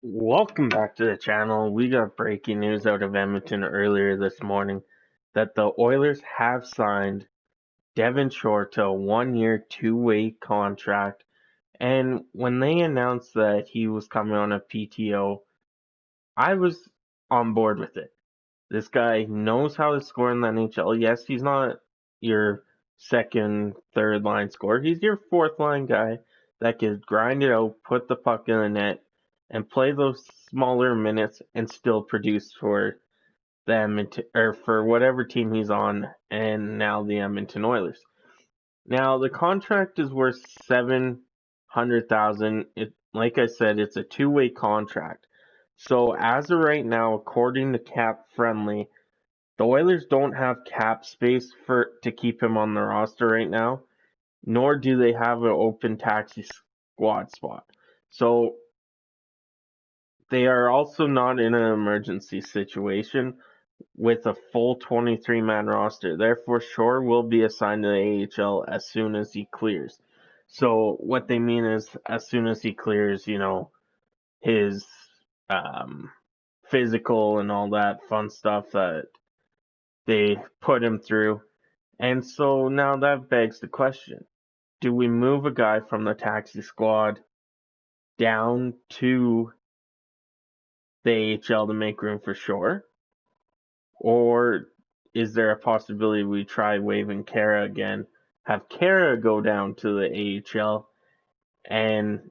Welcome back to the channel. We got breaking news out of Edmonton earlier this morning that the Oilers have signed Devin to a 1-year, two-way contract. And when they announced that he was coming on a PTO, I was on board with it. This guy knows how to score in the NHL. Yes, he's not your second, third line scorer. He's your fourth line guy that could grind it out, put the puck in the net, and play those smaller minutes and still produce for the Edmonton or for whatever team he's on, and now the Edmonton Oilers. Now the contract is worth $700,000. It, like I said, it's a two-way contract. So as of right now, according to Cap Friendly, the Oilers don't have cap space to keep him on the roster right now, nor do they have an open taxi squad spot. So they are also not in an emergency situation with a full 23-man roster. Therefore, Shore will be assigned to the AHL as soon as he clears. So what they mean is as soon as he clears, his physical and all that fun stuff that they put him through. And so now that begs the question, do we move a guy from the taxi squad down to the AHL to make room for Shore? Or is there a possibility we try waving Kara again, have Kara go down to the AHL and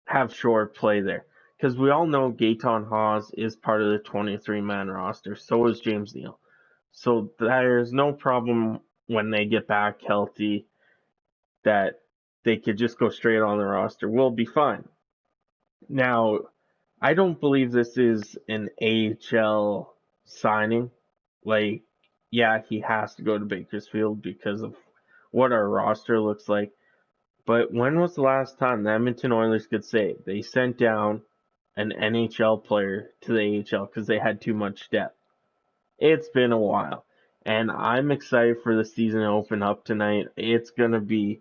have Shore play there? Because we all know Gaetan Haas is part of the 23-man roster, so is James Neal. So there's no problem when they get back healthy that they could just go straight on the roster. We'll be fine. Now, I don't believe this is an AHL signing. Like, yeah, he has to go to Bakersfield because of what our roster looks like. But when was the last time the Edmonton Oilers could say they sent down an NHL player to the AHL because they had too much depth? It's been a while. And I'm excited for the season to open up tonight. It's going to be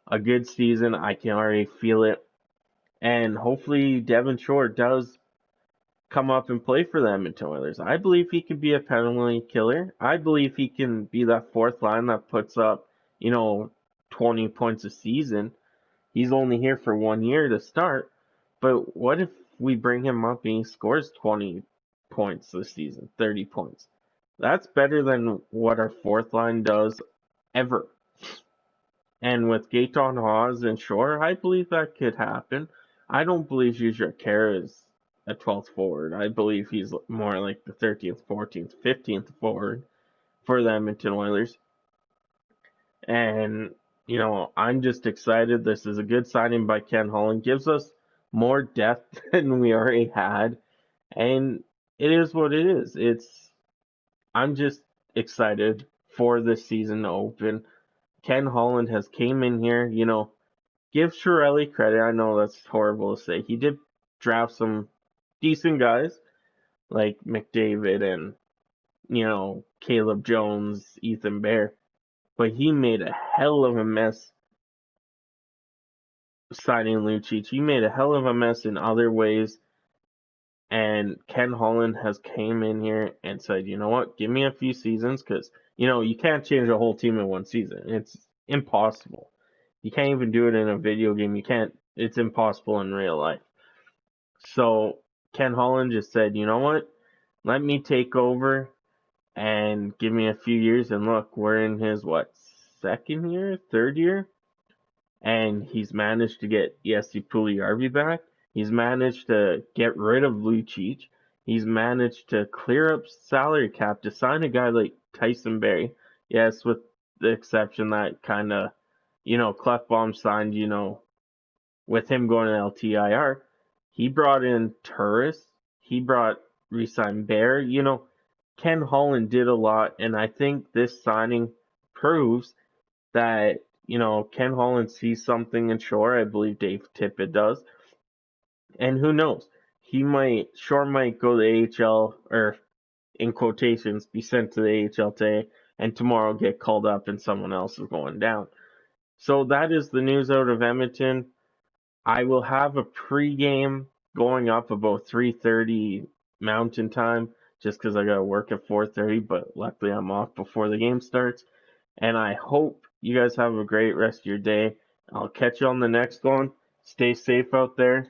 a good season. I can already feel it. And hopefully Devin Shore does come up and play for the Edmonton Oilers. I believe he could be a penalty killer. I believe he can be that fourth line that puts up, 20 points a season. He's only here for 1 year to start. But what if we bring him up and he scores 20 points this season, 30 points? That's better than what our fourth line does ever. And with Gaetan Haas and Shore, I believe that could happen. I don't believe Jujhar Khaira is a 12th forward. I believe he's more like the 13th, 14th, 15th forward for the Edmonton Oilers. And, I'm just excited. This is a good signing by Ken Holland. Gives us more depth than we already had. And it is what it is. I'm just excited for this season to open. Ken Holland has came in here, give Chiarelli credit. I know that's horrible to say. He did draft some decent guys like McDavid and, Caleb Jones, Ethan Bear. But he made a hell of a mess signing Lucic. He made a hell of a mess in other ways. And Ken Holland has came in here and said, you know what, give me a few seasons because, you can't change a whole team in one season. It's impossible. You can't even do it in a video game. It's impossible in real life. So Ken Holland just said, you know what, let me take over and give me a few years. And look, we're in his, second year, third year? And he's managed to get Jesse Puljujarvi back. He's managed to get rid of Lucic. He's managed to clear up salary cap to sign a guy like Tyson Barrie. Yes, with the exception that kind of, Clefbaum signed, with him going to LTIR. He brought in Turris. He re-signed Bear. Ken Holland did a lot, and I think this signing proves that, Ken Holland sees something in Shore. I believe Dave Tippett does. And who knows? Shore might go to the AHL, or in quotations, be sent to the AHL today, and tomorrow get called up and someone else is going down. So that is the news out of Edmonton. I will have a pregame going up about 3:30 Mountain Time just because I got to work at 4:30, but luckily I'm off before the game starts. And I hope you guys have a great rest of your day. I'll catch you on the next one. Stay safe out there.